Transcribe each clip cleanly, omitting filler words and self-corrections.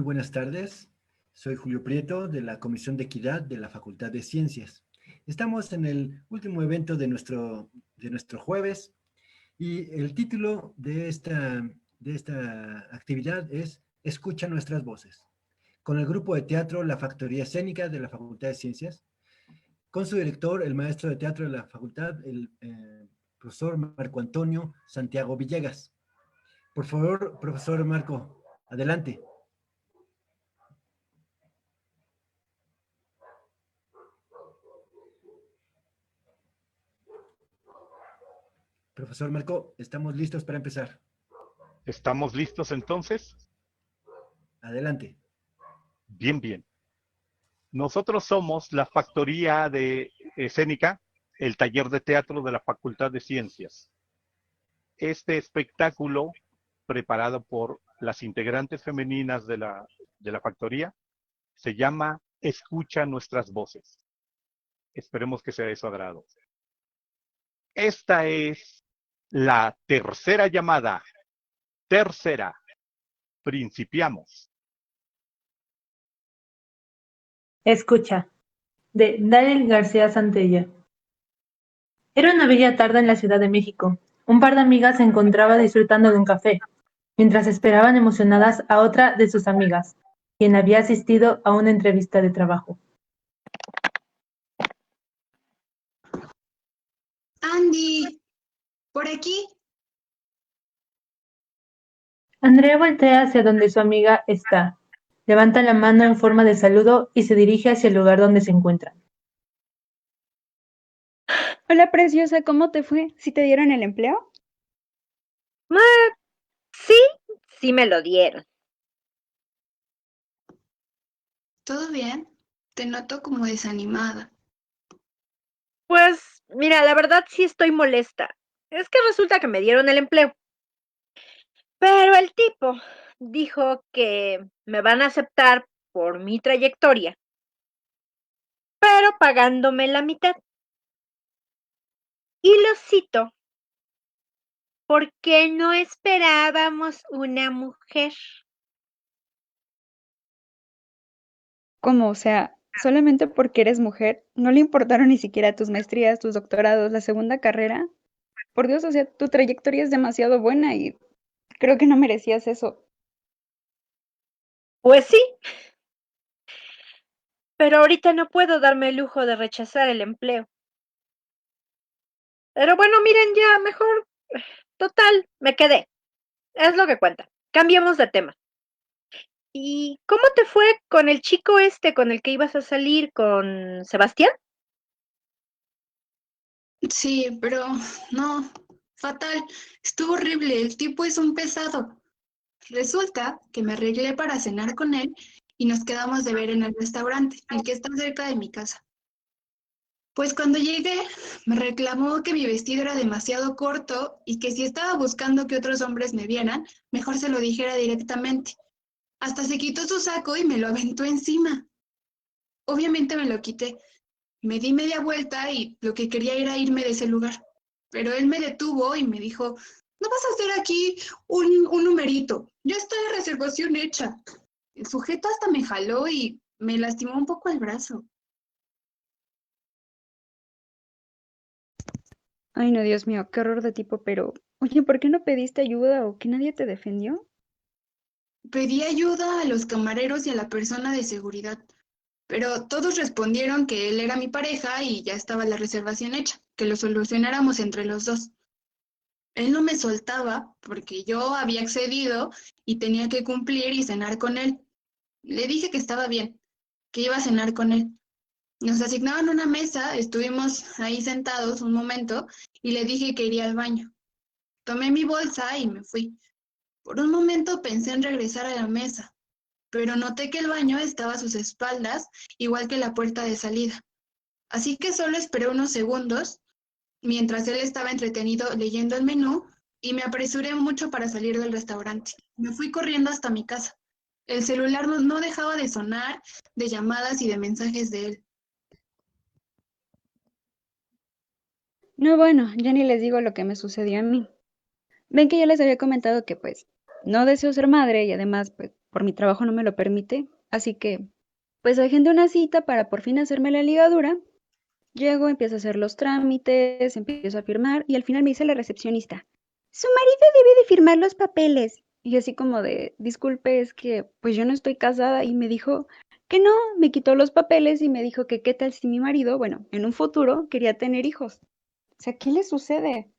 Muy buenas tardes. Soy Julio Prieto de la Comisión de Equidad de la Facultad de Ciencias. Estamos en el último evento de nuestro jueves y el título de esta actividad es Escucha nuestras voces, con el grupo de teatro La Factoría Escénica de la Facultad de Ciencias, con su director, el maestro de teatro de la facultad, el profesor Marco Antonio Santiago Villegas. Por favor, profesor Marco, adelante. Profesor Marco, estamos listos para empezar. ¿Estamos listos entonces? Adelante. Bien, bien. Nosotros somos la Factoría de Escénica, el taller de teatro de la Facultad de Ciencias. Este espectáculo, preparado por las integrantes femeninas de la Factoría, se llama Escucha nuestras voces. Esperemos que sea de su agrado. Esta es la tercera llamada. Tercera. Principiamos. Escucha, de Daniel García Santella. Era una bella tarde en la Ciudad de México. Un par de amigas se encontraba disfrutando de un café, mientras esperaban emocionadas a otra de sus amigas, quien había asistido a una entrevista de trabajo. Andy, por aquí. Andrea voltea hacia donde su amiga está, levanta la mano en forma de saludo y se dirige hacia el lugar donde se encuentran. Hola, preciosa, ¿cómo te fue? ¿Sí te dieron el empleo? Sí me lo dieron. ¿Todo bien? Te noto como desanimada. Pues, mira, la verdad sí estoy molesta. Es que resulta que me dieron el empleo. Pero el tipo dijo que me van a aceptar por mi trayectoria, pero pagándome la mitad. Y lo cito, porque no esperábamos una mujer. ¿Cómo? O sea, solamente porque eres mujer, ¿no le importaron ni siquiera tus maestrías, tus doctorados, la segunda carrera? Por Dios, o sea, tu trayectoria es demasiado buena y creo que no merecías eso. Pues sí, pero ahorita no puedo darme el lujo de rechazar el empleo. Pero bueno, miren, ya mejor, total, me quedé. Es lo que cuenta. Cambiemos de tema. ¿Y cómo te fue con el chico este con el que ibas a salir, con Sebastián? Sí, pero no, fatal. Estuvo horrible. El tipo es un pesado. Resulta que me arreglé para cenar con él y nos quedamos de ver en el restaurante, el que está cerca de mi casa. Pues cuando llegué, me reclamó que mi vestido era demasiado corto y que si estaba buscando que otros hombres me vieran, mejor se lo dijera directamente. Hasta se quitó su saco y me lo aventó encima. Obviamente me lo quité. Me di media vuelta y lo que quería era irme de ese lugar. Pero él me detuvo y me dijo, no vas a hacer aquí un numerito. Ya está la reservación hecha. El sujeto hasta me jaló y me lastimó un poco el brazo. Ay, no, Dios mío, qué horror de tipo, pero, oye, ¿por qué no pediste ayuda o que nadie te defendió? Pedí ayuda a los camareros y a la persona de seguridad, pero todos respondieron que él era mi pareja y ya estaba la reservación hecha, que lo solucionáramos entre los dos. Él no me soltaba porque yo había accedido y tenía que cumplir y cenar con él. Le dije que estaba bien, que iba a cenar con él. Nos asignaban una mesa, estuvimos ahí sentados un momento y le dije que iría al baño. Tomé mi bolsa y me fui. Por un momento pensé en regresar a la mesa, pero noté que el baño estaba a sus espaldas, igual que la puerta de salida. Así que solo esperé unos segundos mientras él estaba entretenido leyendo el menú y me apresuré mucho para salir del restaurante. Me fui corriendo hasta mi casa. El celular no dejaba de sonar, de llamadas y de mensajes de él. No, bueno, ya ni les digo lo que me sucedió a mí. Ven que ya les había comentado que, pues, no deseo ser madre y además pues, por mi trabajo no me lo permite, así que pues agendé una cita para por fin hacerme la ligadura. Llego, empiezo a hacer los trámites, empiezo a firmar y al final me dice la recepcionista, su marido debe de firmar los papeles. Y yo así como de, disculpe, es que pues yo no estoy casada y me dijo que no, me quitó los papeles y me dijo que qué tal si mi marido, bueno, en un futuro quería tener hijos. O sea, ¿qué le sucede?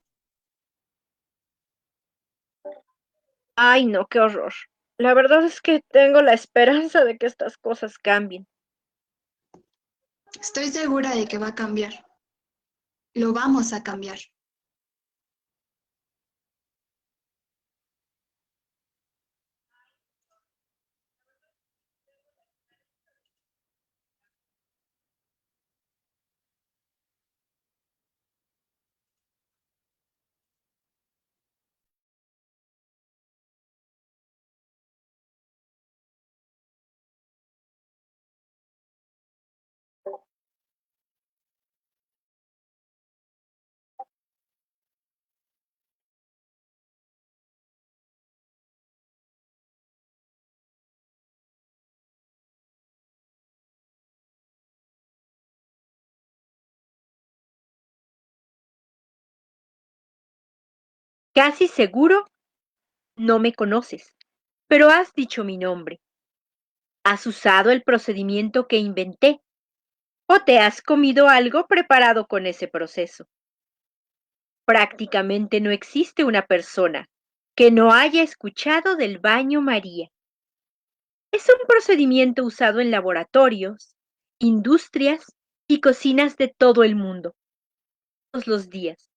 Ay, no, qué horror. La verdad es que tengo la esperanza de que estas cosas cambien. Estoy segura de que va a cambiar. Lo vamos a cambiar. Casi seguro no me conoces, pero has dicho mi nombre. ¿Has usado el procedimiento que inventé o te has comido algo preparado con ese proceso? Prácticamente no existe una persona que no haya escuchado del baño María. Es un procedimiento usado en laboratorios, industrias y cocinas de todo el mundo, todos los días.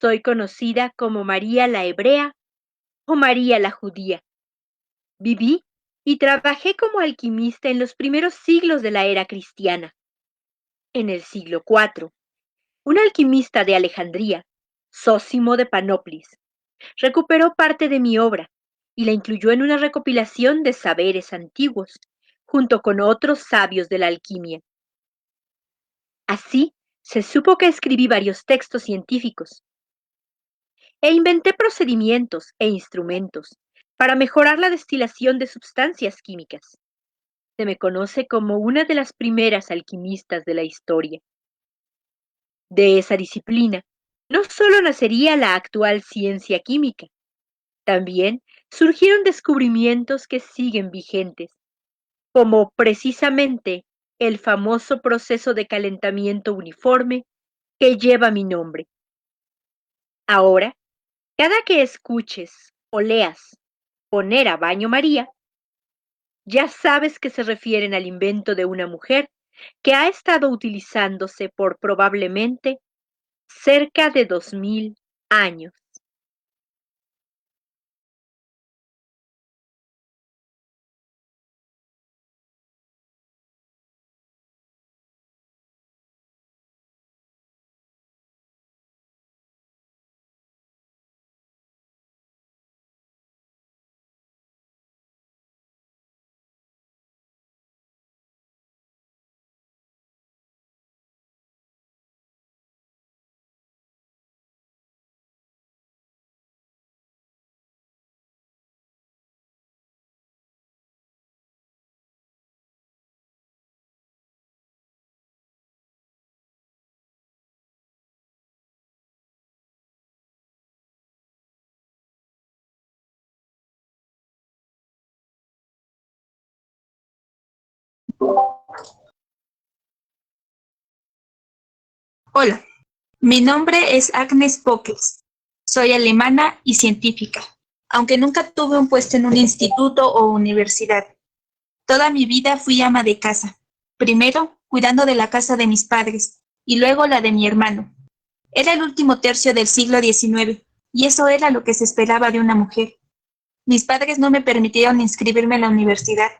Soy conocida como María la Hebrea o María la Judía. Viví y trabajé como alquimista en los primeros siglos de la era cristiana. En el siglo IV, un alquimista de Alejandría, Zósimo de Panoplis, recuperó parte de mi obra y la incluyó en una recopilación de saberes antiguos, junto con otros sabios de la alquimia. Así, se supo que escribí varios textos científicos e inventé procedimientos e instrumentos para mejorar la destilación de sustancias químicas. Se me conoce como una de las primeras alquimistas de la historia. De esa disciplina, no solo nacería la actual ciencia química, también surgieron descubrimientos que siguen vigentes, como precisamente el famoso proceso de calentamiento uniforme que lleva mi nombre. Ahora, cada que escuches o leas poner a baño María, ya sabes que se refieren al invento de una mujer que ha estado utilizándose por probablemente cerca de 2000 años. Hola, mi nombre es Agnes Pockels. Soy alemana y científica, aunque nunca tuve un puesto en un instituto o universidad. Toda mi vida fui ama de casa, primero cuidando de la casa de mis padres y luego la de mi hermano. Era el último tercio del siglo XIX y eso era lo que se esperaba de una mujer. Mis padres no me permitieron inscribirme en la universidad,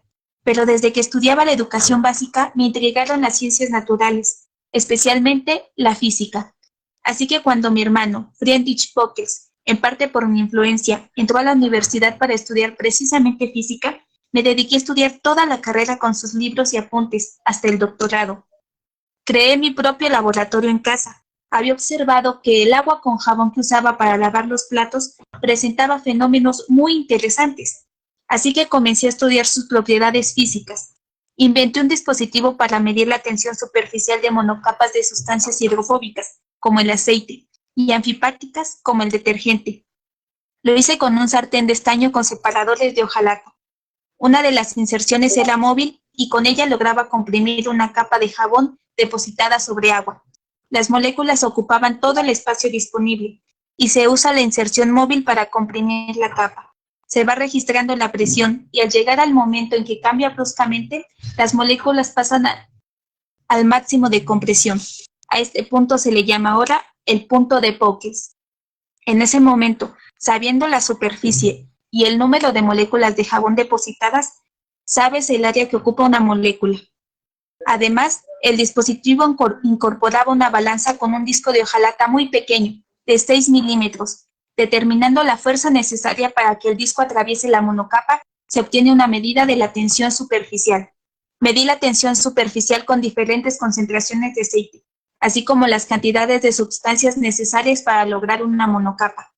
pero desde que estudiaba la educación básica me intrigaron las ciencias naturales, especialmente la física. Así que cuando mi hermano, Friedrich Pockels, en parte por mi influencia, entró a la universidad para estudiar precisamente física, me dediqué a estudiar toda la carrera con sus libros y apuntes, hasta el doctorado. Creé mi propio laboratorio en casa, Había observado que el agua con jabón que usaba para lavar los platos presentaba fenómenos muy interesantes, así que comencé a estudiar sus propiedades físicas. Inventé un dispositivo para medir la tensión superficial de monocapas de sustancias hidrofóbicas, como el aceite, y anfipáticas, como el detergente. Lo hice con un sartén de estaño con separadores de hojalata. Una de las inserciones era móvil y con ella lograba comprimir una capa de jabón depositada sobre agua. Las moléculas ocupaban todo el espacio disponible y se usa la inserción móvil para comprimir la capa. Se va registrando la presión y al llegar al momento en que cambia bruscamente, las moléculas pasan al máximo de compresión. A este punto se le llama ahora el punto de Poques. En ese momento, sabiendo la superficie y el número de moléculas de jabón depositadas, sabes el área que ocupa una molécula. Además, el dispositivo incorporaba una balanza con un disco de hojalata muy pequeño, de 6 milímetros. Determinando la fuerza necesaria para que el disco atraviese la monocapa, se obtiene una medida de la tensión superficial. Medí la tensión superficial con diferentes concentraciones de aceite, así como las cantidades de sustancias necesarias para lograr una monocapa.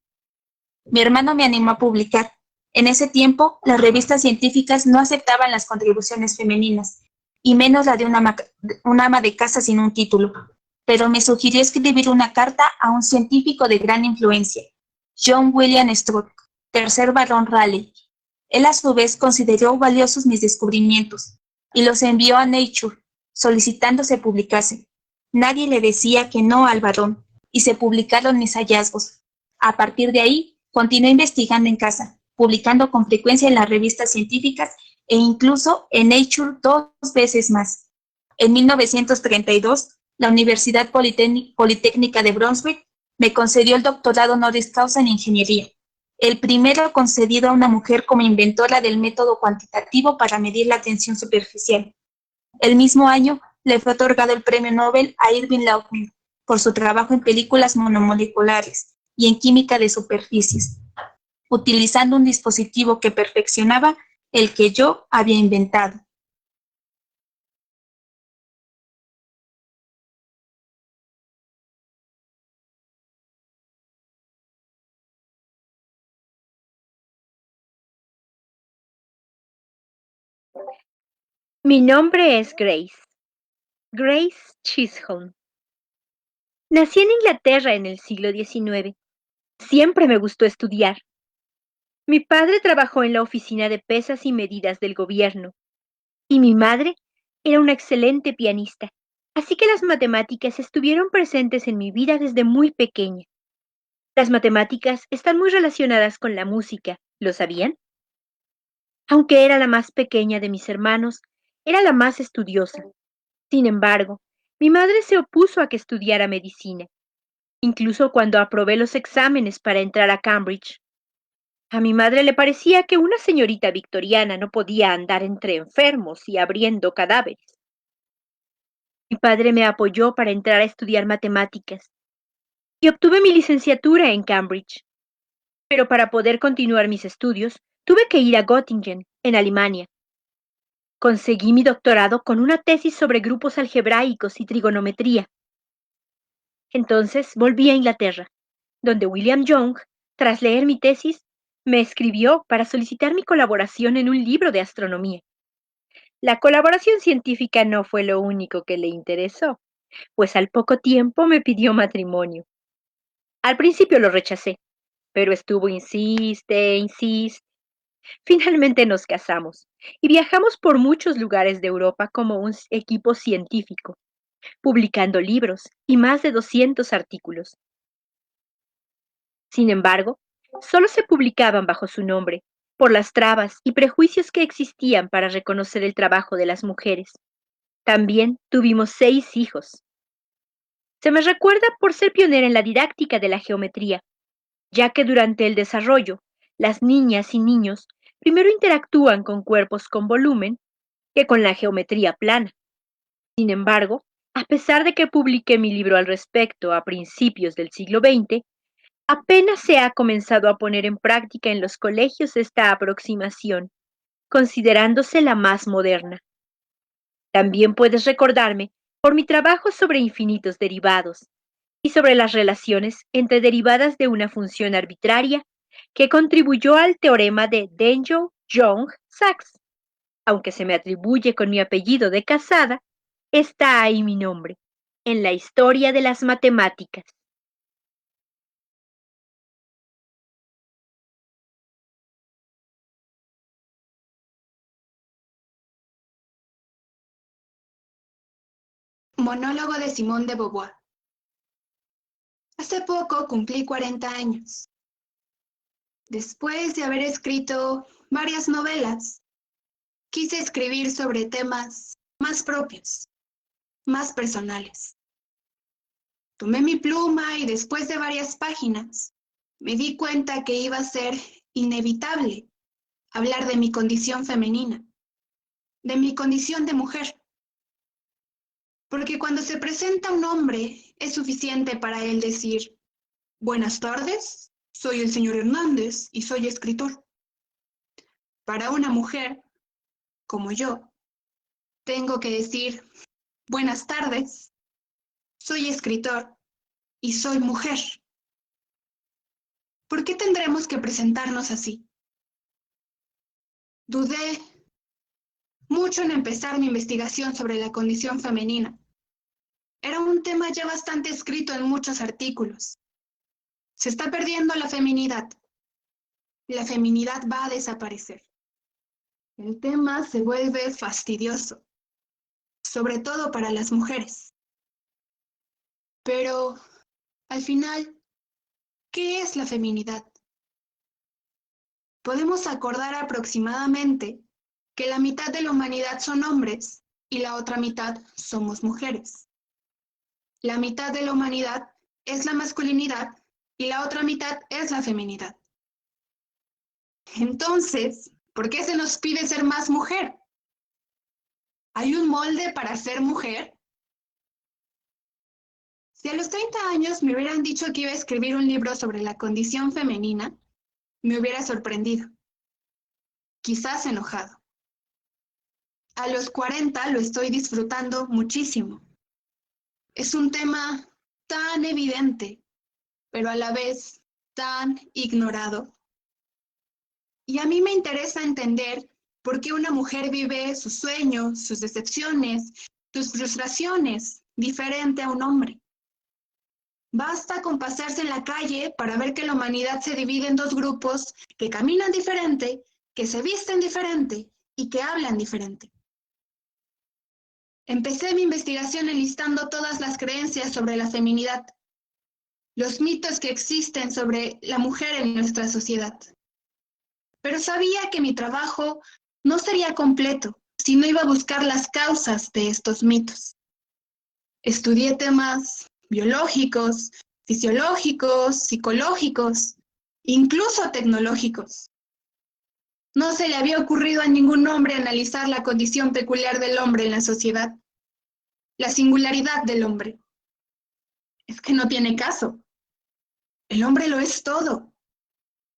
Mi hermano me animó a publicar. En ese tiempo, las revistas científicas no aceptaban las contribuciones femeninas, y menos la de una ama de casa sin un título, pero me sugirió escribir una carta a un científico de gran influencia, John William Strutt, tercer barón Raleigh. Él a su vez consideró valiosos mis descubrimientos, y los envió a Nature, solicitando se publicase. Nadie le decía que no al barón, y se publicaron mis hallazgos. A partir de ahí, continué investigando en casa, publicando con frecuencia en las revistas científicas e incluso en Nature 2 veces más. En 1932, la Universidad Politécnica de Brunswick me concedió el doctorado honoris causa en ingeniería, el primero concedido a una mujer como inventora del método cuantitativo para medir la tensión superficial. El mismo año le fue otorgado el premio Nobel a Irving Lockwood por su trabajo en películas monomoleculares y en química de superficies, utilizando un dispositivo que perfeccionaba el que yo había inventado. Mi nombre es Grace Chisholm. Nací en Inglaterra en el siglo XIX. Siempre me gustó estudiar. Mi padre trabajó en la oficina de pesas y medidas del gobierno, y mi madre era una excelente pianista, así que las matemáticas estuvieron presentes en mi vida desde muy pequeña. Las matemáticas están muy relacionadas con la música, ¿lo sabían? Aunque era la más pequeña de mis hermanos, era la más estudiosa. Sin embargo, mi madre se opuso a que estudiara medicina, incluso cuando aprobé los exámenes para entrar a Cambridge. A mi madre le parecía que una señorita victoriana no podía andar entre enfermos y abriendo cadáveres. Mi padre me apoyó para entrar a estudiar matemáticas y obtuve mi licenciatura en Cambridge. Pero para poder continuar mis estudios, tuve que ir a Göttingen, en Alemania. Conseguí mi doctorado con una tesis sobre grupos algebraicos y trigonometría. Entonces volví a Inglaterra, donde William Young, tras leer mi tesis, me escribió para solicitar mi colaboración en un libro de astronomía. La colaboración científica no fue lo único que le interesó, pues al poco tiempo me pidió matrimonio. Al principio lo rechacé, pero estuvo insiste. Finalmente nos casamos y viajamos por muchos lugares de Europa como un equipo científico, publicando libros y más de 200 artículos. Sin embargo, solo se publicaban bajo su nombre, por las trabas y prejuicios que existían para reconocer el trabajo de las mujeres. También tuvimos 6 hijos. Se me recuerda por ser pionera en la didáctica de la geometría, ya que durante el desarrollo, las niñas y niños primero interactúan con cuerpos con volumen que con la geometría plana. Sin embargo, a pesar de que publiqué mi libro al respecto a principios del siglo XX, apenas se ha comenzado a poner en práctica en los colegios esta aproximación, considerándose la más moderna. También puedes recordarme por mi trabajo sobre infinitos derivados, y sobre las relaciones entre derivadas de una función arbitraria que contribuyó al teorema de Dengel-Young-Sachs. Aunque se me atribuye con mi apellido de casada, está ahí mi nombre, en la historia de las matemáticas. Monólogo de Simone de Beauvoir. Hace poco cumplí 40 años. Después de haber escrito varias novelas, quise escribir sobre temas más propios, más personales. Tomé mi pluma y después de varias páginas, me di cuenta que iba a ser inevitable hablar de mi condición femenina, de mi condición de mujer. Porque cuando se presenta un hombre, es suficiente para él decir: buenas tardes, soy el señor Hernández y soy escritor. Para una mujer, como yo, tengo que decir: buenas tardes, soy escritor y soy mujer. ¿Por qué tendremos que presentarnos así? Dudé mucho en empezar mi investigación sobre la condición femenina. Era un tema ya bastante escrito en muchos artículos. Se está perdiendo la feminidad. La feminidad va a desaparecer. El tema se vuelve fastidioso, sobre todo para las mujeres. Pero, al final, ¿qué es la feminidad? Podemos acordar aproximadamente que la mitad de la humanidad son hombres y la otra mitad somos mujeres. La mitad de la humanidad es la masculinidad y la otra mitad es la feminidad. Entonces, ¿por qué se nos pide ser más mujer? ¿Hay un molde para ser mujer? Si a los 30 años me hubieran dicho que iba a escribir un libro sobre la condición femenina, me hubiera sorprendido. Quizás enojado. A los 40 lo estoy disfrutando muchísimo. Es un tema tan evidente, pero a la vez tan ignorado. Y a mí me interesa entender por qué una mujer vive sus sueños, sus decepciones, sus frustraciones, diferente a un hombre. Basta con pasearse en la calle para ver que la humanidad se divide en dos grupos que caminan diferente, que se visten diferente y que hablan diferente. Empecé mi investigación enlistando todas las creencias sobre la feminidad, los mitos que existen sobre la mujer en nuestra sociedad. Pero sabía que mi trabajo no sería completo si no iba a buscar las causas de estos mitos. Estudié temas biológicos, fisiológicos, psicológicos, incluso tecnológicos. No se le había ocurrido a ningún hombre analizar la condición peculiar del hombre en la sociedad, la singularidad del hombre. Es que no tiene caso. El hombre lo es todo.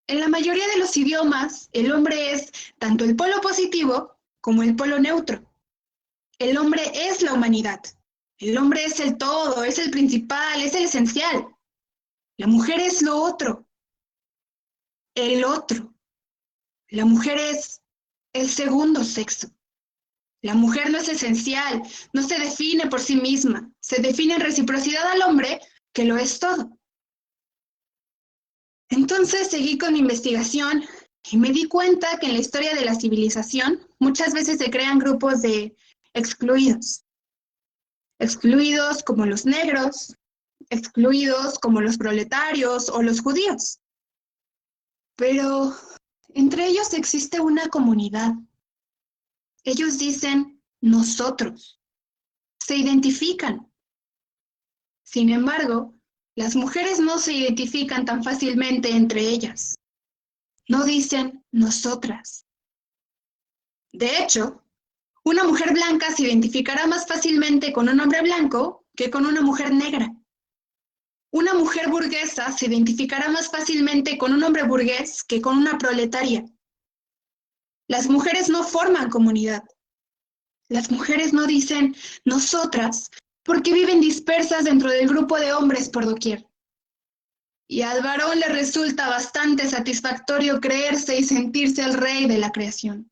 En la mayoría de los idiomas, el hombre es tanto el polo positivo como el polo neutro. El hombre es la humanidad. El hombre es el todo, es el principal, es el esencial. La mujer es lo otro. El otro. La mujer es el segundo sexo. La mujer no es esencial, no se define por sí misma, se define en reciprocidad al hombre, que lo es todo. Entonces seguí con mi investigación y me di cuenta que en la historia de la civilización muchas veces se crean grupos de excluidos. Excluidos como los negros, excluidos como los proletarios o los judíos. Pero entre ellos existe una comunidad. Ellos dicen nosotros, se identifican. Sin embargo, las mujeres no se identifican tan fácilmente entre ellas. No dicen nosotras. De hecho, una mujer blanca se identificará más fácilmente con un hombre blanco que con una mujer negra. Una mujer burguesa se identificará más fácilmente con un hombre burgués que con una proletaria. Las mujeres no forman comunidad. Las mujeres no dicen nosotras porque viven dispersas dentro del grupo de hombres por doquier. Y al varón le resulta bastante satisfactorio creerse y sentirse el rey de la creación.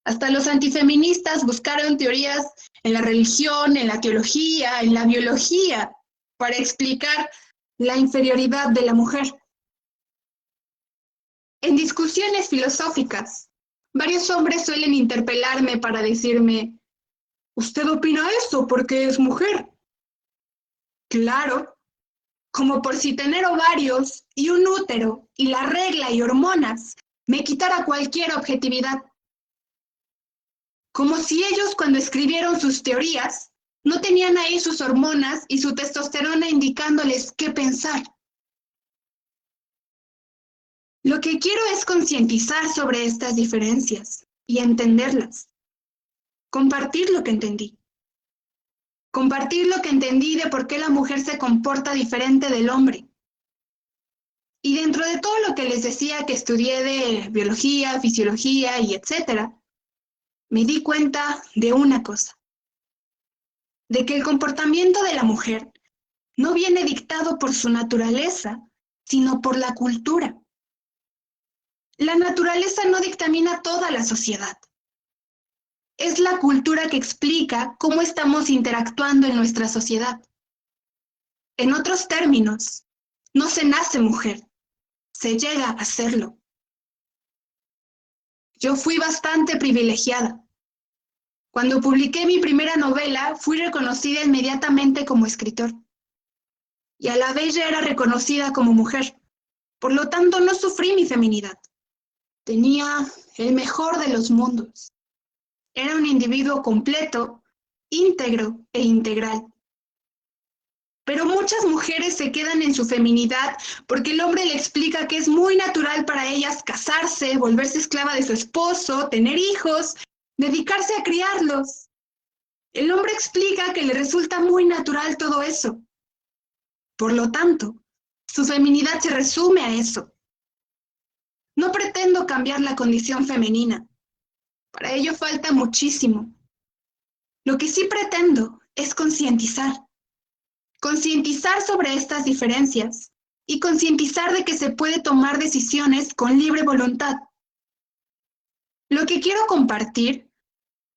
Hasta los antifeministas buscaron teorías en la religión, en la teología, en la biología, para explicar la inferioridad de la mujer. En discusiones filosóficas, varios hombres suelen interpelarme para decirme, ¿usted opina eso porque es mujer? Claro, como por si tener ovarios y un útero y la regla y hormonas me quitara cualquier objetividad. Como si ellos cuando escribieron sus teorías no tenían ahí sus hormonas y su testosterona indicándoles qué pensar. Lo que quiero es concientizar sobre estas diferencias y entenderlas. Compartir lo que entendí. Compartir lo que entendí de por qué la mujer se comporta diferente del hombre. Y dentro de todo lo que les decía que estudié de biología, fisiología y etcétera, me di cuenta de una cosa. De que el comportamiento de la mujer no viene dictado por su naturaleza, sino por la cultura. La naturaleza no dictamina toda la sociedad. Es la cultura que explica cómo estamos interactuando en nuestra sociedad. En otros términos, no se nace mujer, se llega a serlo. Yo fui bastante privilegiada. Cuando publiqué mi primera novela, fui reconocida inmediatamente como escritor. Y a la vez ya era reconocida como mujer. Por lo tanto, no sufrí mi feminidad. Tenía el mejor de los mundos. Era un individuo completo, íntegro e integral. Pero muchas mujeres se quedan en su feminidad porque el hombre le explica que es muy natural para ellas casarse, volverse esclava de su esposo, tener hijos, dedicarse a criarlos. El hombre explica que le resulta muy natural todo eso. Por lo tanto, su feminidad se resume a eso. No pretendo cambiar la condición femenina. Para ello falta muchísimo. Lo que sí pretendo es concientizar. Concientizar sobre estas diferencias y concientizar de que se puede tomar decisiones con libre voluntad. Lo que quiero compartir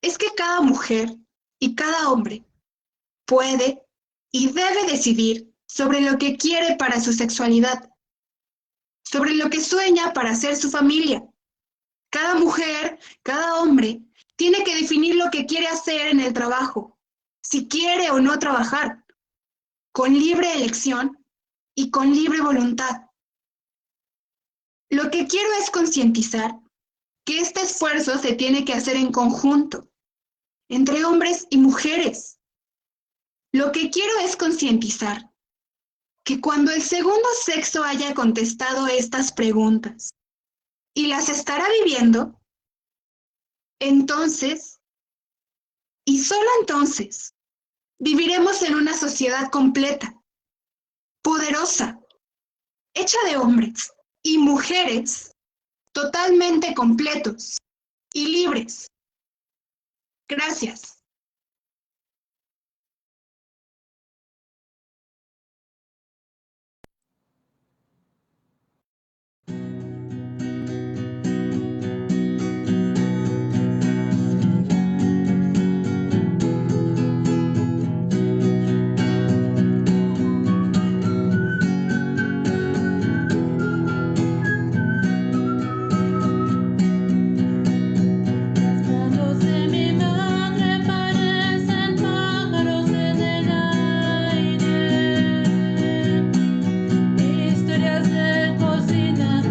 es que cada mujer y cada hombre puede y debe decidir sobre lo que quiere para su sexualidad, sobre lo que sueña para hacer su familia. Cada mujer, cada hombre, tiene que definir lo que quiere hacer en el trabajo, si quiere o no trabajar, con libre elección y con libre voluntad. Lo que quiero es concientizar que este esfuerzo se tiene que hacer en conjunto, entre hombres y mujeres. Lo que quiero es concientizar que cuando el segundo sexo haya contestado estas preguntas y las estará viviendo, entonces, y solo entonces, viviremos en una sociedad completa, poderosa, hecha de hombres y mujeres totalmente completos y libres. Gracias. Historias de cocina.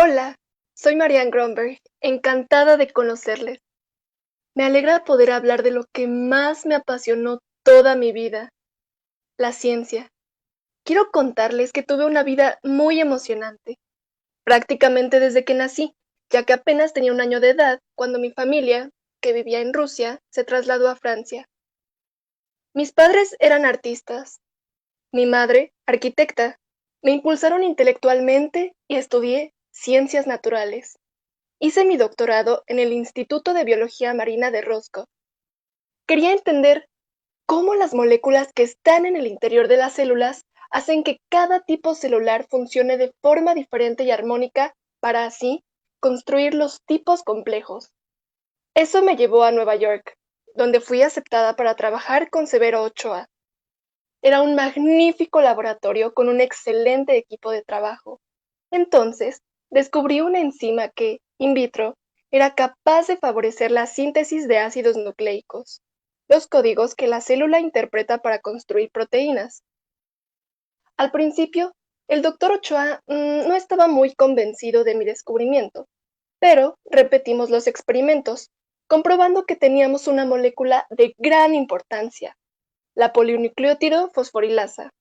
Hola, soy Marianne Gronberg, encantada de conocerles. Me alegra poder hablar de lo que más me apasionó toda mi vida, la ciencia. Quiero contarles que tuve una vida muy emocionante, prácticamente desde que nací, ya que apenas tenía 1 año de edad cuando mi familia, que vivía en Rusia, se trasladó a Francia. Mis padres eran artistas, mi madre, arquitecta. Me impulsaron intelectualmente y estudié ciencias naturales. Hice mi doctorado en el Instituto de Biología Marina de Roscoe. Quería entender cómo las moléculas que están en el interior de las células hacen que cada tipo celular funcione de forma diferente y armónica para así construir los tipos complejos. Eso me llevó a Nueva York, donde fui aceptada para trabajar con Severo Ochoa. Era un magnífico laboratorio con un excelente equipo de trabajo. Entonces, descubrí una enzima que, in vitro, era capaz de favorecer la síntesis de ácidos nucleicos, los códigos que la célula interpreta para construir proteínas. Al principio, el doctor Ochoa no estaba muy convencido de mi descubrimiento, pero repetimos los experimentos, comprobando que teníamos una molécula de gran importancia, la polinucleótido fosforilasa.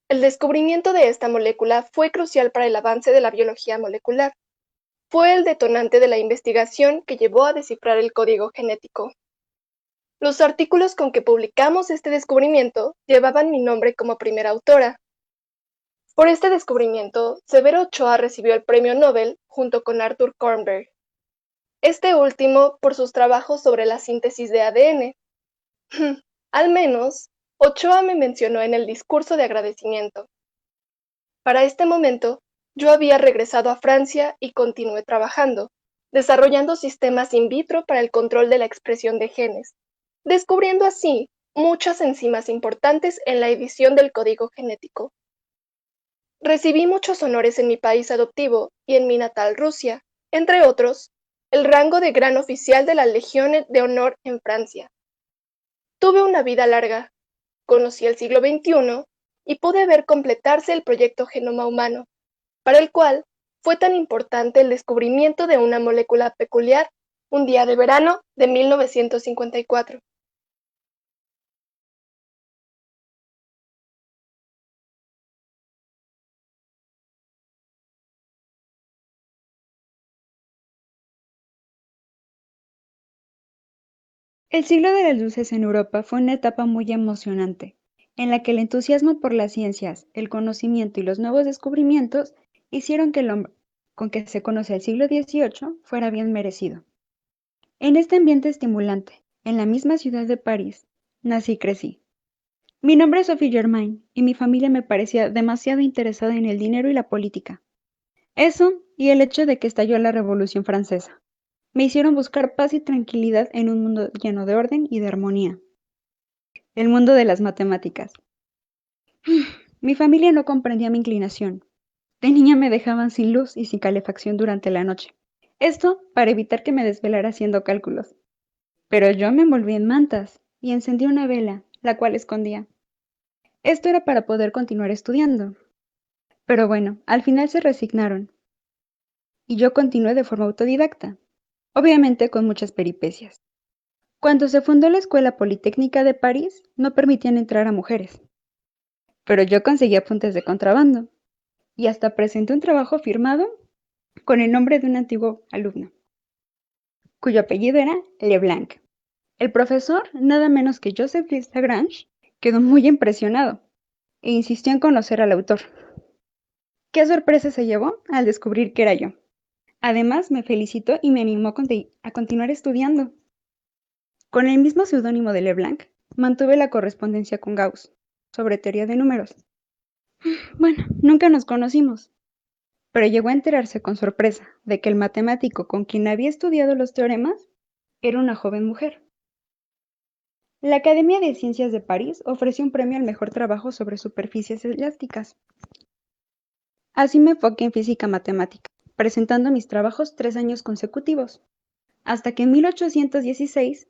El descubrimiento de esta molécula fue crucial para el avance de la biología molecular. Fue el detonante de la investigación que llevó a descifrar el código genético. Los artículos con que publicamos este descubrimiento llevaban mi nombre como primera autora. Por este descubrimiento, Severo Ochoa recibió el premio Nobel junto con Arthur Kornberg. Este último por sus trabajos sobre la síntesis de ADN. Al menos, Ochoa me mencionó en el discurso de agradecimiento. Para este momento, yo había regresado a Francia y continué trabajando, desarrollando sistemas in vitro para el control de la expresión de genes, descubriendo así muchas enzimas importantes en la edición del código genético. Recibí muchos honores en mi país adoptivo y en mi natal Rusia, entre otros, el rango de Gran Oficial de la Legión de Honor en Francia. Tuve una vida larga, conocí el siglo XXI y pude ver completarse el proyecto Genoma Humano, para el cual fue tan importante el descubrimiento de una molécula peculiar un día de verano de 1954. El siglo de las luces en Europa fue una etapa muy emocionante, en la que el entusiasmo por las ciencias, el conocimiento y los nuevos descubrimientos hicieron que el hombre con que se conoce el siglo XVIII fuera bien merecido. En este ambiente estimulante, en la misma ciudad de París, nací y crecí. Mi nombre es Sophie Germain y mi familia me parecía demasiado interesada en el dinero y la política. Eso y el hecho de que estalló la Revolución Francesa me hicieron buscar paz y tranquilidad en un mundo lleno de orden y de armonía. El mundo de las matemáticas. Mi familia no comprendía mi inclinación. De niña me dejaban sin luz y sin calefacción durante la noche. Esto para evitar que me desvelara haciendo cálculos. Pero yo me envolví en mantas y encendí una vela, la cual escondía. Esto era para poder continuar estudiando. Pero bueno, al final se resignaron. Y yo continué de forma autodidacta, obviamente con muchas peripecias. Cuando se fundó la Escuela Politécnica de París, no permitían entrar a mujeres. Pero yo conseguí apuntes de contrabando y hasta presenté un trabajo firmado con el nombre de un antiguo alumno, cuyo apellido era Leblanc. El profesor, nada menos que Joseph Lagrange, quedó muy impresionado e insistió en conocer al autor. Qué sorpresa se llevó al descubrir que era yo. Además, me felicitó y me animó a continuar estudiando. Con el mismo seudónimo de Leblanc, mantuve la correspondencia con Gauss sobre teoría de números. Bueno, nunca nos conocimos, pero llegó a enterarse con sorpresa de que el matemático con quien había estudiado los teoremas era una joven mujer. La Academia de Ciencias de París ofreció un premio al mejor trabajo sobre superficies elásticas. Así me enfoqué en física matemática, presentando mis trabajos 3 años consecutivos, hasta que en 1816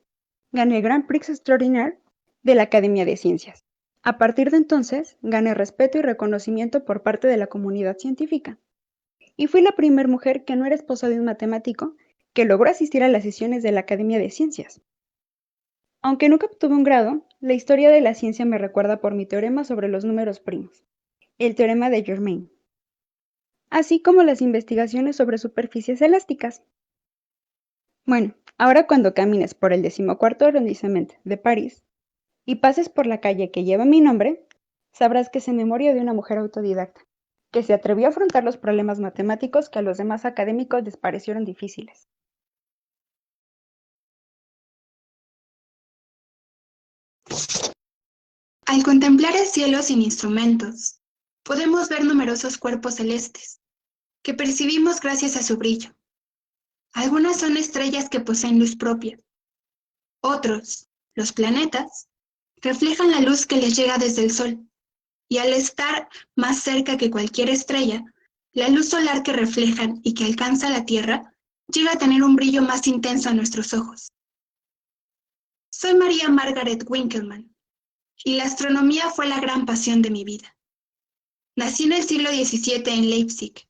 gané el Grand Prix Extraordinaire de la Academia de Ciencias. A partir de entonces, gané respeto y reconocimiento por parte de la comunidad científica. y fui la primera mujer que no era esposa de un matemático que logró asistir a las sesiones de la Academia de Ciencias. Aunque nunca obtuve un grado, la historia de la ciencia me recuerda por mi teorema sobre los números primos, el teorema de Germain, así como las investigaciones sobre superficies elásticas. Bueno, ahora cuando camines por el 14º arrondissement de París y pases por la calle que lleva mi nombre, sabrás que es en memoria de una mujer autodidacta, que se atrevió a afrontar los problemas matemáticos que a los demás académicos les parecieron difíciles. Al contemplar el cielo sin instrumentos, podemos ver numerosos cuerpos celestes, que percibimos gracias a su brillo. Algunas son estrellas que poseen luz propia. Otros, los planetas, reflejan la luz que les llega desde el Sol, y al estar más cerca que cualquier estrella, la luz solar que reflejan y que alcanza la Tierra llega a tener un brillo más intenso a nuestros ojos. Soy María Margaret Winkelmann, y la astronomía fue la gran pasión de mi vida. Nací en el siglo XVII en Leipzig.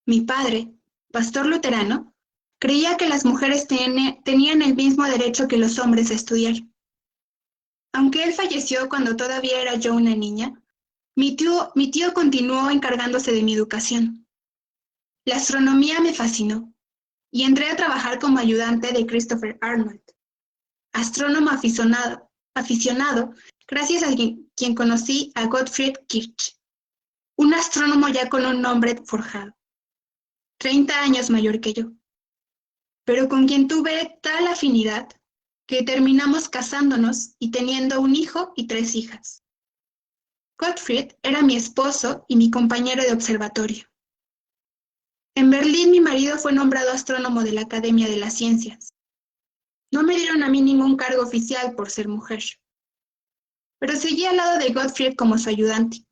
Mi padre, pastor luterano, creía que las mujeres tenían el mismo derecho que los hombres a estudiar. Aunque él falleció cuando todavía era yo una niña, mi tío continuó encargándose de mi educación. La astronomía me fascinó y entré a trabajar como ayudante de Christopher Arnold, astrónomo aficionado gracias a quien conocí a Gottfried Kirch, un astrónomo ya con un nombre forjado, 30 años mayor que yo, pero con quien tuve tal afinidad que terminamos casándonos y teniendo un hijo y 3 hijas. Gottfried era mi esposo y mi compañero de observatorio. En Berlín mi marido fue nombrado astrónomo de la Academia de las Ciencias. No me dieron a mí ningún cargo oficial por ser mujer, pero seguí al lado de Gottfried como su ayudante.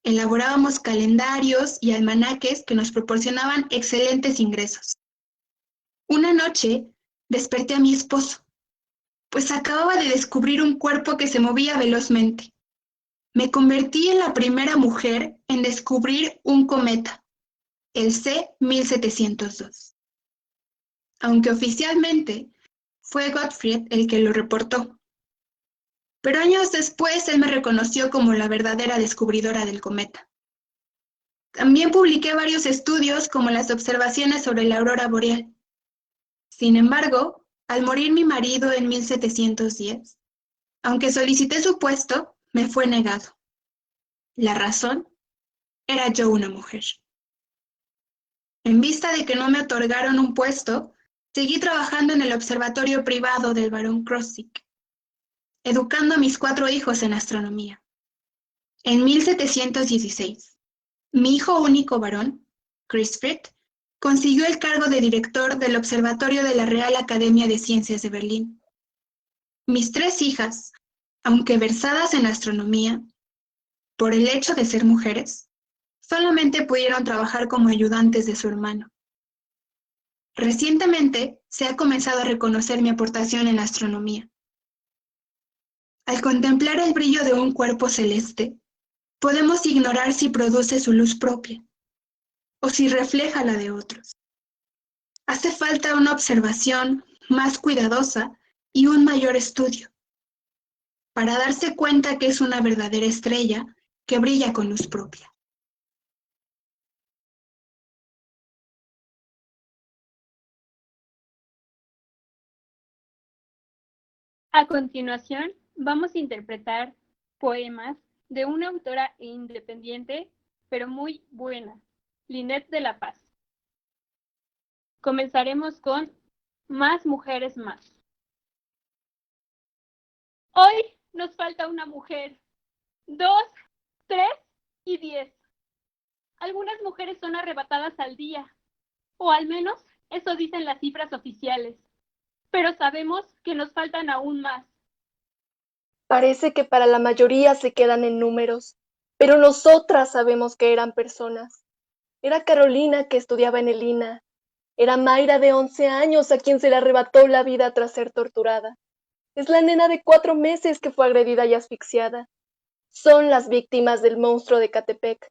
Elaborábamos calendarios y almanaques que nos proporcionaban excelentes ingresos. Una noche desperté a mi esposo, pues acababa de descubrir un cuerpo que se movía velozmente. Me convertí en la primera mujer en descubrir un cometa, el C-1702. Aunque oficialmente fue Gottfried el que lo reportó. Pero años después él me reconoció como la verdadera descubridora del cometa. También publiqué varios estudios como las observaciones sobre la aurora boreal. Sin embargo, al morir mi marido en 1710, aunque solicité su puesto, me fue negado. La razón era yo una mujer. En vista de que no me otorgaron un puesto, seguí trabajando en el observatorio privado del barón Krosigk, educando a mis 4 hijos en astronomía. En 1716, mi hijo único varón, Christfried, consiguió el cargo de director del observatorio de la Real Academia de Ciencias de Berlín. Mis 3 hijas, aunque versadas en astronomía, por el hecho de ser mujeres, solamente pudieron trabajar como ayudantes de su hermano. Recientemente se ha comenzado a reconocer mi aportación en la astronomía. Al contemplar el brillo de un cuerpo celeste, podemos ignorar si produce su luz propia o si refleja la de otros. Hace falta una observación más cuidadosa y un mayor estudio para darse cuenta que es una verdadera estrella que brilla con luz propia. A continuación, vamos a interpretar poemas de una autora independiente, pero muy buena, Lynette de la Paz. Comenzaremos con Más mujeres más. Hoy nos falta una mujer, 2, 3 y 10. Algunas mujeres son arrebatadas al día, o al menos eso dicen las cifras oficiales, pero sabemos que nos faltan aún más. Parece que para la mayoría se quedan en números, pero nosotras sabemos que eran personas. Era Carolina que estudiaba en el INA. Era Mayra de 11 años a quien se le arrebató la vida tras ser torturada. Es la nena de 4 meses que fue agredida y asfixiada. Son las víctimas del monstruo de Catepec.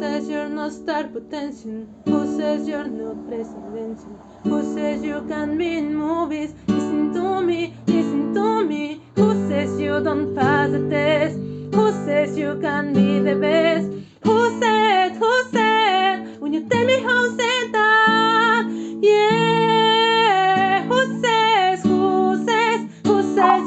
says you're not star potential? Who says you're not presidential? Who says you can be in movies? Listen to me, listen to me. Who says you don't pass the test? Who says you can be the best? Who said, when you tell me how said that? Yeah, who says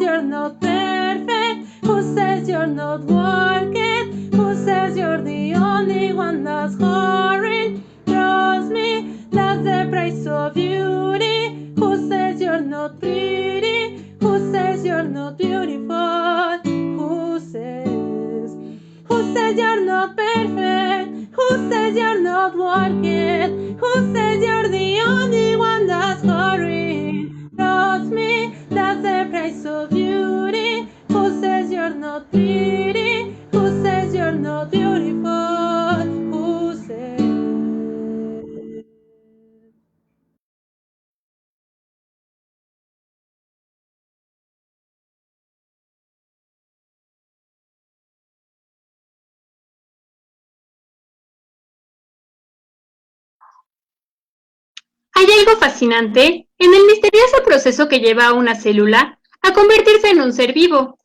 you're not perfect? Who says you're not working? Who says you're the only one that's hurrying? Trust me, that's the price of beauty. Who says you're not pretty? Who says you're not beautiful? Who says you're not perfect? Who says you're not working? Who says you're the only one that's hurrying? Trust me, that's the price of beauty. Who says you're not pretty? Who says you're not beautiful? Who says? Hay algo fascinante en el misterioso proceso que lleva a una célula a convertirse en un ser vivo,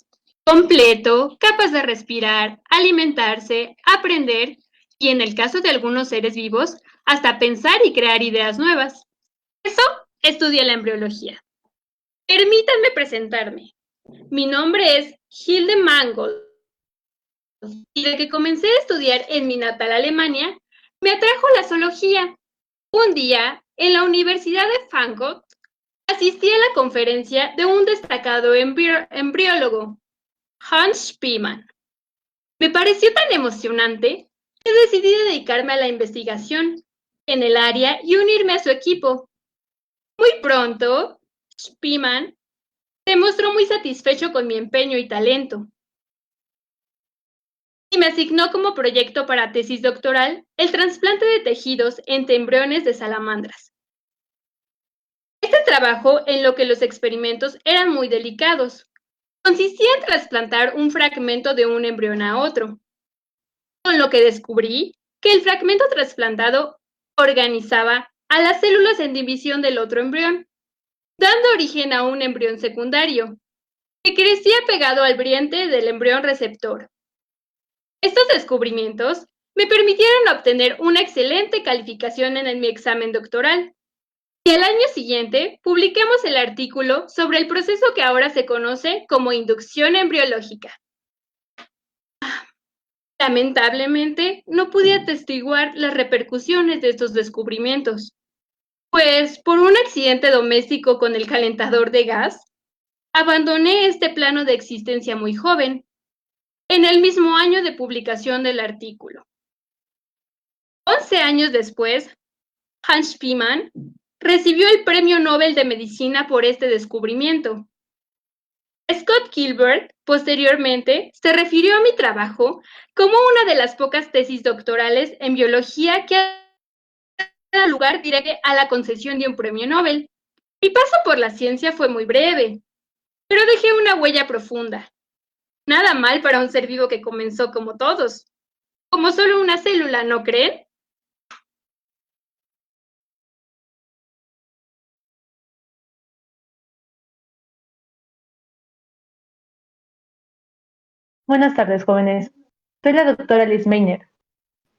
completo, capaz de respirar, alimentarse, aprender y, en el caso de algunos seres vivos, hasta pensar y crear ideas nuevas. Eso estudia la embriología. Permítanme presentarme. Mi nombre es Hilde Mangold y desde que comencé a estudiar en mi natal Alemania, me atrajo la zoología. Un día, en la Universidad de Frankfurt, asistí a la conferencia de un destacado embriólogo, Hans Spielmann. Me pareció tan emocionante que decidí dedicarme a la investigación en el área y unirme a su equipo. Muy pronto, Spielmann se mostró muy satisfecho con mi empeño y talento y me asignó como proyecto para tesis doctoral el trasplante de tejidos entre embriones de salamandras. Este trabajo, en lo que los experimentos eran muy delicados, consistía en trasplantar un fragmento de un embrión a otro, con lo que descubrí que el fragmento trasplantado organizaba a las células en división del otro embrión, dando origen a un embrión secundario, que crecía pegado al vientre del embrión receptor. Estos descubrimientos me permitieron obtener una excelente calificación en mi examen doctoral. Y al año siguiente publicamos el artículo sobre el proceso que ahora se conoce como inducción embriológica. Lamentablemente, no pude atestiguar las repercusiones de estos descubrimientos, pues por un accidente doméstico con el calentador de gas, abandoné este plano de existencia muy joven, en el mismo año de publicación del artículo. 11 años después, Hans Spielmann recibió el Premio Nobel de Medicina por este descubrimiento. Scott Gilbert, posteriormente, se refirió a mi trabajo como una de las pocas tesis doctorales en biología que ha dado lugar directo a la concesión de un premio Nobel. Mi paso por la ciencia fue muy breve, pero dejé una huella profunda. Nada mal para un ser vivo que comenzó como todos, como solo una célula, ¿no creen? Buenas tardes, jóvenes. Soy la doctora Liz Meiner.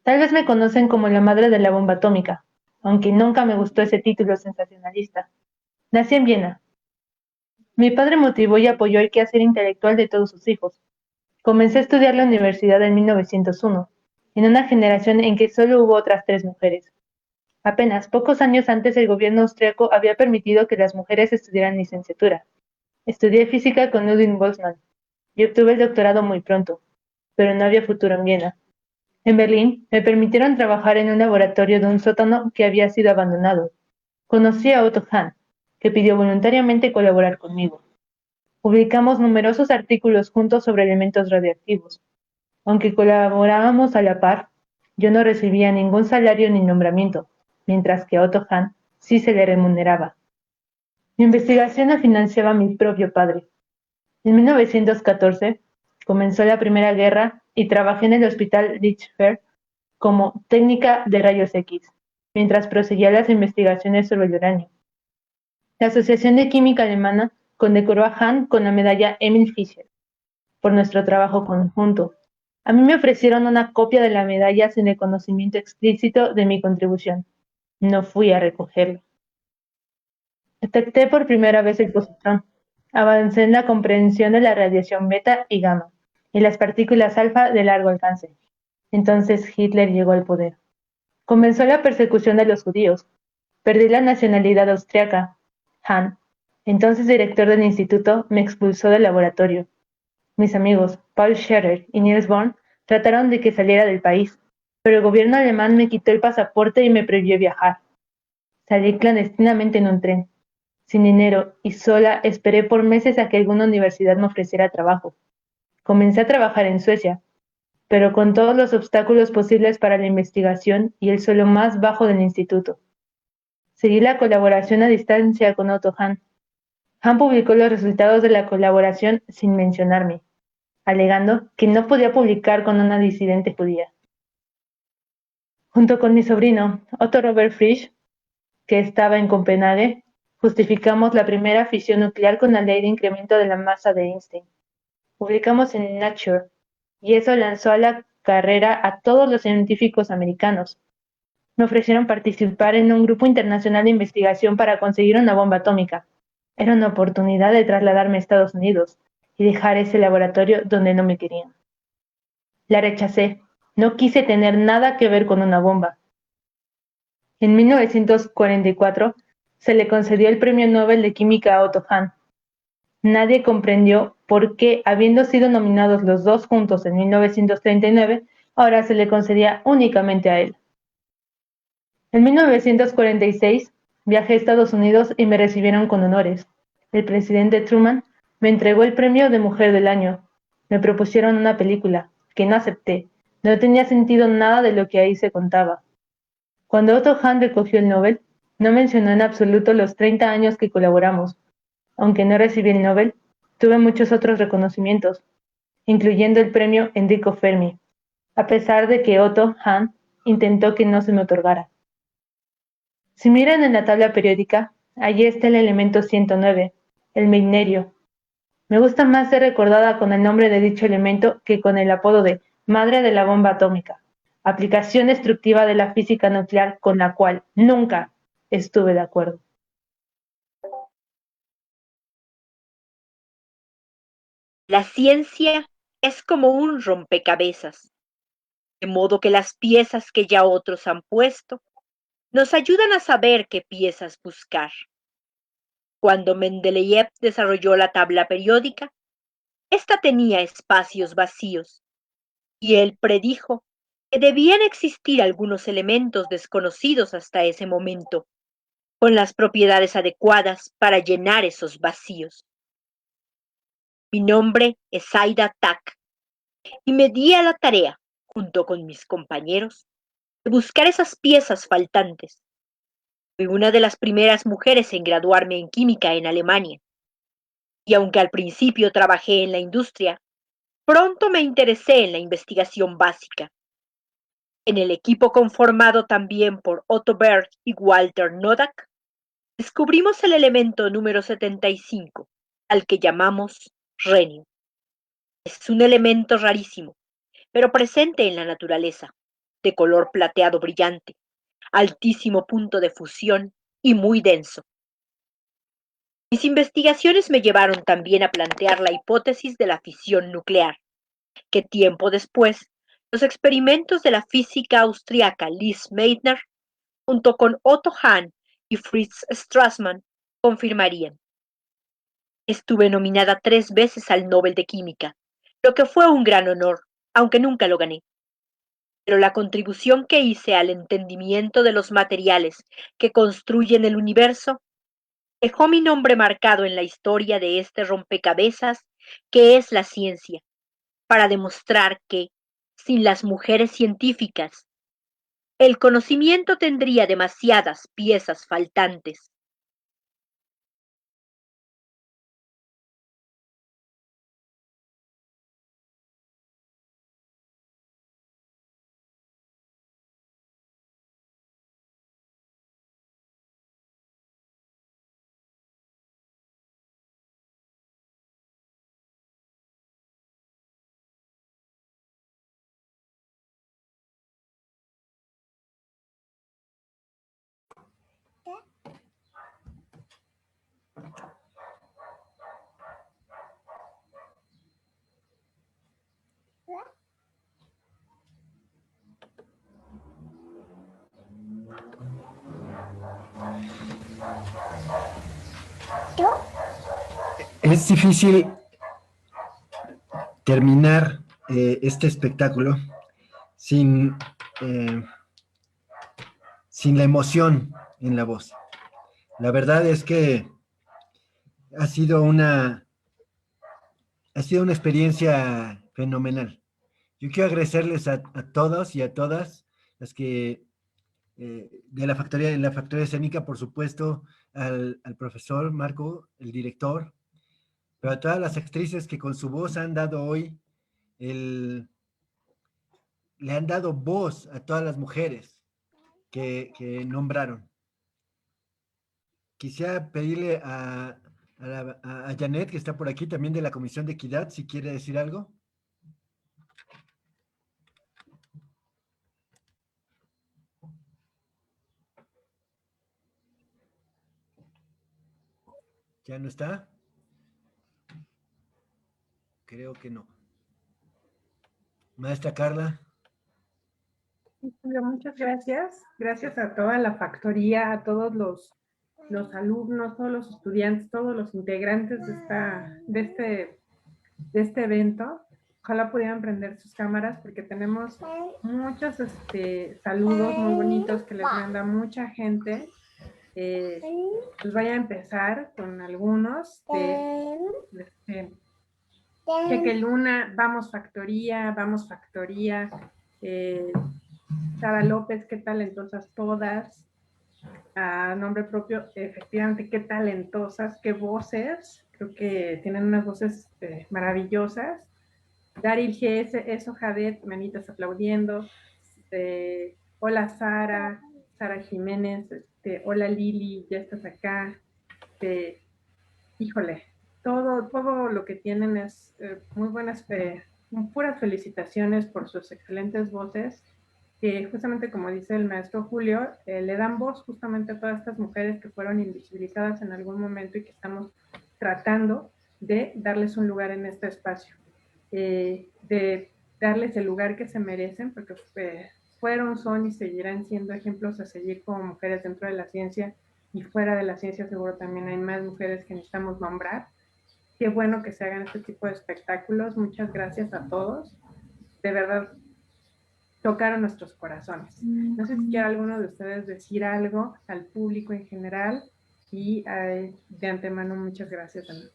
Tal vez me conocen como la madre de la bomba atómica, aunque nunca me gustó ese título sensacionalista. Nací en Viena. Mi padre motivó y apoyó el quehacer intelectual de todos sus hijos. Comencé a estudiar la universidad en 1901, en una generación en que solo hubo otras 3 mujeres. Apenas pocos años antes el gobierno austriaco había permitido que las mujeres estudiaran licenciatura. Estudié física con Ludwig Boltzmann y obtuve el doctorado muy pronto, pero no había futuro en Viena. En Berlín me permitieron trabajar en un laboratorio de un sótano que había sido abandonado. Conocí a Otto Hahn, que pidió voluntariamente colaborar conmigo. Publicamos numerosos artículos juntos sobre elementos radioactivos. Aunque colaborábamos a la par, yo no recibía ningún salario ni nombramiento, mientras que a Otto Hahn sí se le remuneraba. Mi investigación la financiaba mi propio padre. En 1914 comenzó la Primera Guerra y trabajé en el Hospital Lichtenfels como técnica de rayos X, mientras proseguía las investigaciones sobre el uranio. La Asociación de Química Alemana condecoró a Hahn con la medalla Emil Fischer por nuestro trabajo conjunto. A mí me ofrecieron una copia de la medalla sin el conocimiento explícito de mi contribución. No fui a recogerlo. Detecté por primera vez el positrón. Avancé en la comprensión de la radiación beta y gamma y las partículas alfa de largo alcance. Entonces Hitler llegó al poder. Comenzó la persecución de los judíos. Perdí la nacionalidad austriaca. Hahn, entonces director del instituto, me expulsó del laboratorio. Mis amigos, Paul Scherrer y Niels Bohr, trataron de que saliera del país, pero el gobierno alemán me quitó el pasaporte y me prohibió viajar. Salí clandestinamente en un tren. Sin dinero y sola, esperé por meses a que alguna universidad me ofreciera trabajo. Comencé a trabajar en Suecia, pero con todos los obstáculos posibles para la investigación y el suelo más bajo del instituto. Seguí la colaboración a distancia con Otto Hahn. Hahn publicó los resultados de la colaboración sin mencionarme, alegando que no podía publicar con una disidente judía. Junto con mi sobrino, Otto Robert Frisch, que estaba en Copenhague, justificamos la primera fisión nuclear con la ley de incremento de la masa de Einstein. Publicamos en Nature, y eso lanzó a la carrera a todos los científicos americanos. Me ofrecieron participar en un grupo internacional de investigación para conseguir una bomba atómica. Era una oportunidad de trasladarme a Estados Unidos y dejar ese laboratorio donde no me querían. La rechacé. No quise tener nada que ver con una bomba. En 1944 se le concedió el Premio Nobel de Química a Otto Hahn. Nadie comprendió por qué, habiendo sido nominados los dos juntos en 1939, ahora se le concedía únicamente a él. En 1946 viajé a Estados Unidos y me recibieron con honores. El presidente Truman me entregó el premio de Mujer del Año. Me propusieron una película, que no acepté. No tenía sentido nada de lo que ahí se contaba. Cuando Otto Hahn recogió el Nobel, no mencionó en absoluto los 30 años que colaboramos. Aunque no recibí el Nobel, tuve muchos otros reconocimientos, incluyendo el premio Enrico Fermi, a pesar de que Otto Hahn intentó que no se me otorgara. Si miran en la tabla periódica, allí está el elemento 109, el magnerio. Me gusta más ser recordada con el nombre de dicho elemento que con el apodo de Madre de la Bomba Atómica, aplicación destructiva de la física nuclear con la cual nunca estuve de acuerdo. La ciencia es como un rompecabezas, de modo que las piezas que ya otros han puesto nos ayudan a saber qué piezas buscar. Cuando Mendeleev desarrolló la tabla periódica, ésta tenía espacios vacíos, y él predijo que debían existir algunos elementos desconocidos hasta ese momento, con las propiedades adecuadas para llenar esos vacíos. Mi nombre es Aida Tak, y me di a la tarea, junto con mis compañeros, de buscar esas piezas faltantes. Fui una de las primeras mujeres en graduarme en química en Alemania, y aunque al principio trabajé en la industria, pronto me interesé en la investigación básica. En el equipo conformado también por Otto Berg y Walter Nodak, descubrimos el elemento número 75, al que llamamos renio. Es un elemento rarísimo, pero presente en la naturaleza, de color plateado brillante, altísimo punto de fusión y muy denso. Mis investigaciones me llevaron también a plantear la hipótesis de la fisión nuclear, que tiempo después los experimentos de la física austriaca Lise Meitner, junto con Otto Hahn y Fritz Strassmann, confirmarían. Estuve nominada 3 veces al Nobel de Química, lo que fue un gran honor, aunque nunca lo gané. Pero la contribución que hice al entendimiento de los materiales que construyen el universo dejó mi nombre marcado en la historia de este rompecabezas que es la ciencia, para demostrar que, sin las mujeres científicas, el conocimiento tendría demasiadas piezas faltantes. Es difícil terminar este espectáculo sin, sin la emoción en la voz. La verdad es que ha sido una experiencia fenomenal. Yo quiero agradecerles a todos y a todas las que de la factoría escénica, por supuesto, al profesor Marco, el director, pero a todas las actrices que con su voz han dado hoy le han dado voz a todas las mujeres que nombraron. Quisiera pedirle a Janet, que está por aquí, también de la Comisión de Equidad, si quiere decir algo. ¿Ya no está? Creo que no. Maestra Carla. Muchas gracias. Gracias a toda la factoría, a todos los alumnos, todos los estudiantes, todos los integrantes de este evento. Ojalá pudieran prender sus cámaras porque tenemos muchos saludos muy bonitos que les manda mucha gente. Pues voy a empezar con algunos Cheque Luna, vamos factoría, Sara López, qué talentosas todas. A nombre propio, efectivamente, qué talentosas, qué voces, creo que tienen unas voces maravillosas. Daryl GS, eso Jadet, manitas aplaudiendo. Hola Sara Jiménez, hola Lili, ya estás acá. Híjole, todo lo que tienen es muy buenas, puras felicitaciones por sus excelentes voces, que justamente como dice el maestro Julio, le dan voz justamente a todas estas mujeres que fueron invisibilizadas en algún momento y que estamos tratando de darles un lugar en este espacio, de darles el lugar que se merecen, porque fueron, son y seguirán siendo ejemplos a seguir como mujeres dentro de la ciencia, y fuera de la ciencia seguro también hay más mujeres que necesitamos nombrar. Qué bueno que se hagan este tipo de espectáculos. Muchas gracias a todos. De verdad, tocaron nuestros corazones. No sé si quiere alguno de ustedes decir algo al público en general, y de antemano muchas gracias también.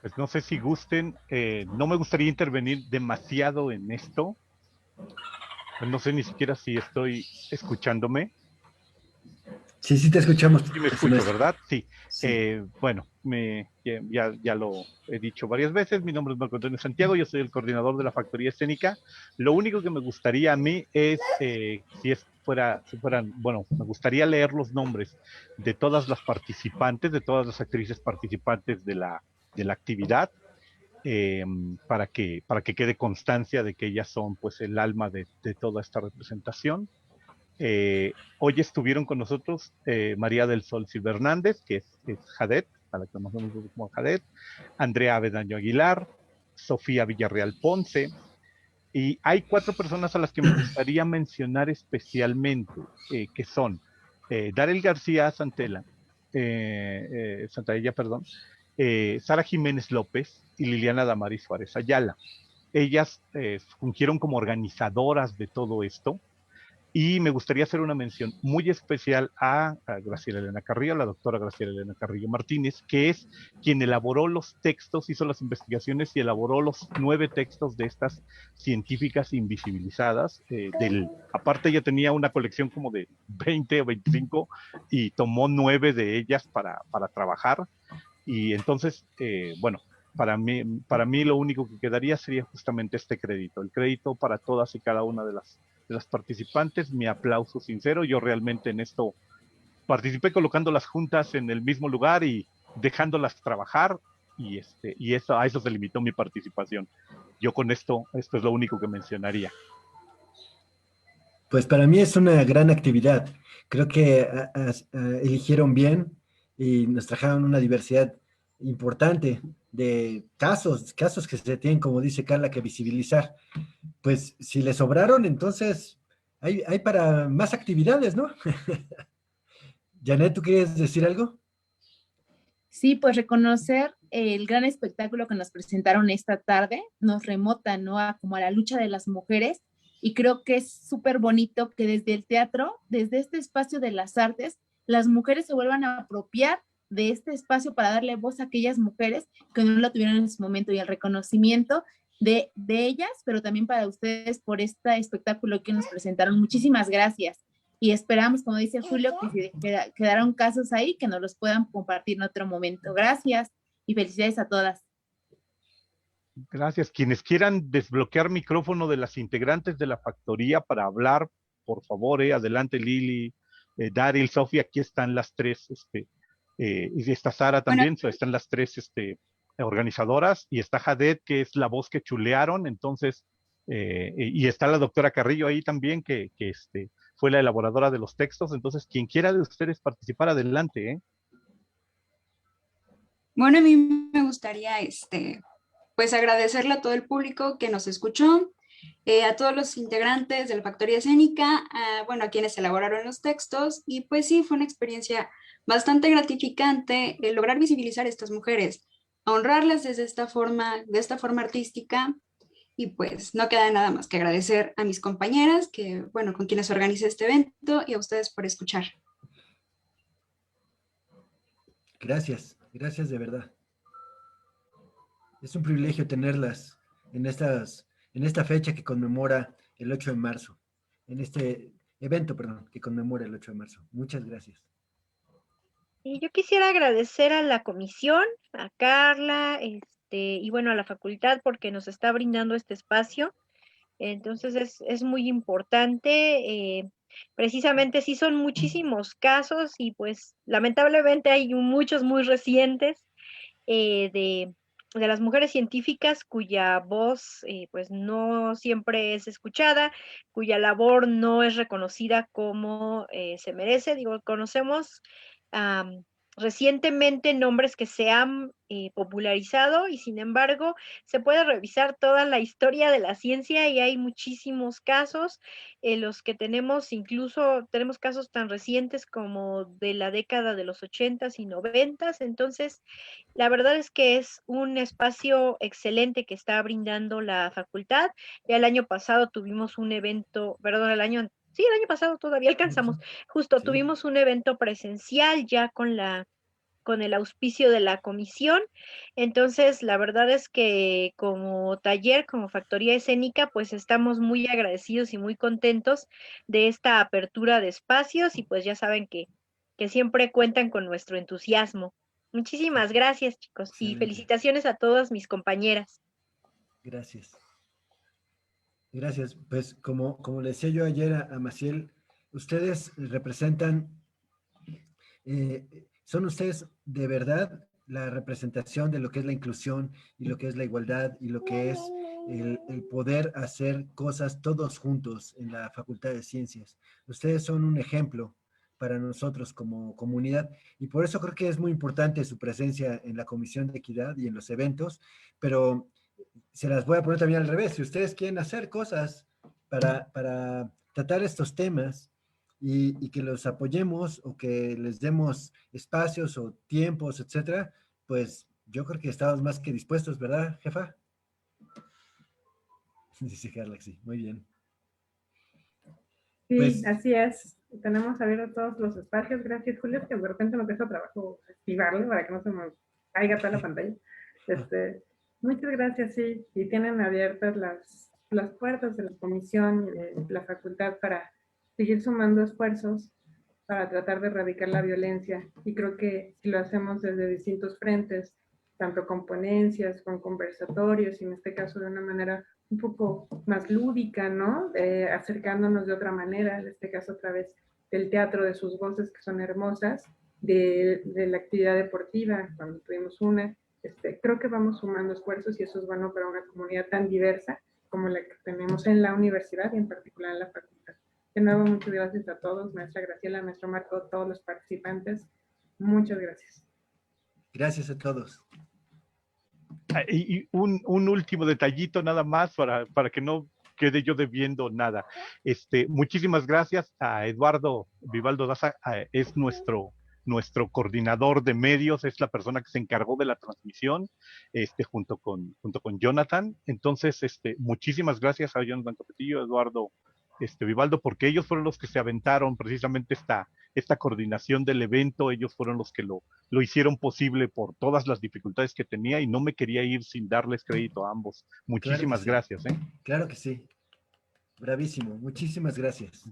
Pues no sé si gusten, no me gustaría intervenir demasiado en esto. Pues no sé ni siquiera si estoy escuchándome. Sí, te escuchamos. Sí me escucho, ¿verdad? Sí. Sí. Bueno, ya lo he dicho varias veces. Mi nombre es Marco Antonio Santiago, yo soy el coordinador de la Factoría Escénica. Lo único que me gustaría a mí es, bueno, me gustaría leer los nombres de todas las participantes, de todas las actrices participantes de la actividad, para que quede constancia de que ellas son pues el alma de toda esta representación. Hoy estuvieron con nosotros María del Sol Silva Hernández, que es Jadet, a la que conocemos como Jadet, Andrea Avedaño Aguilar, Sofía Villarreal Ponce, y hay 4 personas a las que me gustaría mencionar especialmente, que son Darel García Santella, Sara Jiménez López y Liliana Damaris Suárez Ayala. Ellas fungieron como organizadoras de todo esto. Y me gustaría hacer una mención muy especial a Graciela Elena Carrillo, la doctora Graciela Elena Carrillo Martínez, que es quien elaboró los textos, hizo las investigaciones y elaboró los 9 textos de estas científicas invisibilizadas. Aparte ella tenía una colección como de 20 o 25 y tomó 9 de ellas para trabajar. Y entonces, bueno, para mí lo único que quedaría sería justamente este crédito, el crédito para todas y cada una de las participantes. Mi aplauso sincero. Yo realmente en esto participé colocándolas juntas en el mismo lugar y dejándolas trabajar, y a eso se limitó mi participación. Yo con esto es lo único que mencionaría. Pues para mí es una gran actividad. Creo que eligieron bien y nos trajeron una diversidad importante de casos que se tienen, como dice Carla, que visibilizar. Pues si les sobraron, entonces hay para más actividades, ¿no? Janet, ¿tú quieres decir algo? Sí, pues reconocer el gran espectáculo que nos presentaron esta tarde nos remota, ¿no? Como a la lucha de las mujeres, y creo que es súper bonito que desde el teatro, desde este espacio de las artes, las mujeres se vuelvan a apropiar de este espacio para darle voz a aquellas mujeres que no lo tuvieron en su momento, y el reconocimiento de ellas, pero también para ustedes por este espectáculo que nos presentaron. Muchísimas gracias. Y esperamos, como dice Julio, que si quedaron casos ahí, que nos los puedan compartir en otro momento. Gracias y felicidades a todas. Gracias. Quienes quieran desbloquear micrófono de las integrantes de la factoría para hablar, por favor, adelante Lili, Daryl, Sofía, aquí están las tres, y está Sara también, bueno, están las tres organizadoras, y está Jadet, que es la voz que chulearon, entonces, y está la doctora Carrillo ahí también, que fue la elaboradora de los textos. Entonces, quien quiera de ustedes participar, adelante. Bueno, a mí me gustaría, pues agradecerle a todo el público que nos escuchó, a todos los integrantes de la Factoría Escénica, bueno, a quienes elaboraron los textos, y pues sí, fue una experiencia bastante gratificante lograr visibilizar a estas mujeres, a honrarlas desde esta forma artística. Y pues no queda nada más que agradecer a mis compañeras, que bueno, con quienes organicé este evento, y a ustedes por escuchar. Gracias, gracias de verdad. Es un privilegio tenerlas en esta fecha que conmemora el 8 de marzo, en este evento, perdón, que conmemora el 8 de marzo. Muchas gracias. Y yo quisiera agradecer a la comisión, a Carla, y bueno, a la facultad porque nos está brindando este espacio. Entonces es muy importante. Precisamente sí son muchísimos casos y pues lamentablemente hay muchos muy recientes de las mujeres científicas cuya voz pues no siempre es escuchada, cuya labor no es reconocida como se merece. Digo, conocemos recientemente nombres que se han popularizado, y sin embargo se puede revisar toda la historia de la ciencia y hay muchísimos casos en los que incluso tenemos casos tan recientes como de la década de los 80s y 90s. Entonces, la verdad es que es un espacio excelente que está brindando la facultad. Ya el año pasado tuvimos un evento, perdón, el año pasado todavía alcanzamos, justo tuvimos un evento presencial ya con el auspicio de la comisión. Entonces, la verdad es que como taller, como Factoría Escénica, pues estamos muy agradecidos y muy contentos de esta apertura de espacios, y pues ya saben que siempre cuentan con nuestro entusiasmo. Muchísimas gracias, chicos, Excelente. y felicitaciones a todas mis compañeras. Gracias. Gracias. Pues como le decía yo ayer a Maciel, ustedes representan, son ustedes de verdad la representación de lo que es la inclusión y lo que es la igualdad y lo que es el poder hacer cosas todos juntos en la Facultad de Ciencias. Ustedes son un ejemplo para nosotros como comunidad, y por eso creo que es muy importante su presencia en la Comisión de Equidad y en los eventos, pero se las voy a poner también al revés. Si ustedes quieren hacer cosas para tratar estos temas y que los apoyemos o que les demos espacios o tiempos, etcétera, pues yo creo que estamos más que dispuestos, ¿verdad, jefa? Dice Carla, sí, muy bien. Sí, Pues, así es. Tenemos abiertos todos los espacios. Gracias, Julio, que de repente me cuesta trabajo activarlo para que no se me caiga toda la pantalla. Muchas gracias, sí. Y tienen abiertas las puertas de la comisión y de la facultad para seguir sumando esfuerzos para tratar de erradicar la violencia. Y creo que si lo hacemos desde distintos frentes, tanto con ponencias, con conversatorios, y en este caso de una manera un poco más lúdica, ¿no? Acercándonos de otra manera, en este caso a través del teatro de sus voces, que son hermosas, de la actividad deportiva, cuando tuvimos una. Creo que vamos sumando esfuerzos y eso es bueno para una comunidad tan diversa como la que tenemos en la universidad y en particular en la facultad. De nuevo, muchas gracias a todos, maestra Graciela, maestro Marco, todos los participantes. Muchas gracias. Gracias a todos. Y un último detallito nada más para que no quede yo debiendo nada. Muchísimas gracias a Eduardo Vivaldo Daza, es nuestro coordinador de medios, es la persona que se encargó de la transmisión, junto con Jonathan. Entonces, muchísimas gracias a Jonathan Copetillo, Eduardo Vivaldo, porque ellos fueron los que se aventaron precisamente esta coordinación del evento, ellos fueron los que lo hicieron posible por todas las dificultades que tenía y no me quería ir sin darles crédito a ambos. Muchísimas Claro que sí. gracias. Claro que sí. Bravísimo. Muchísimas gracias.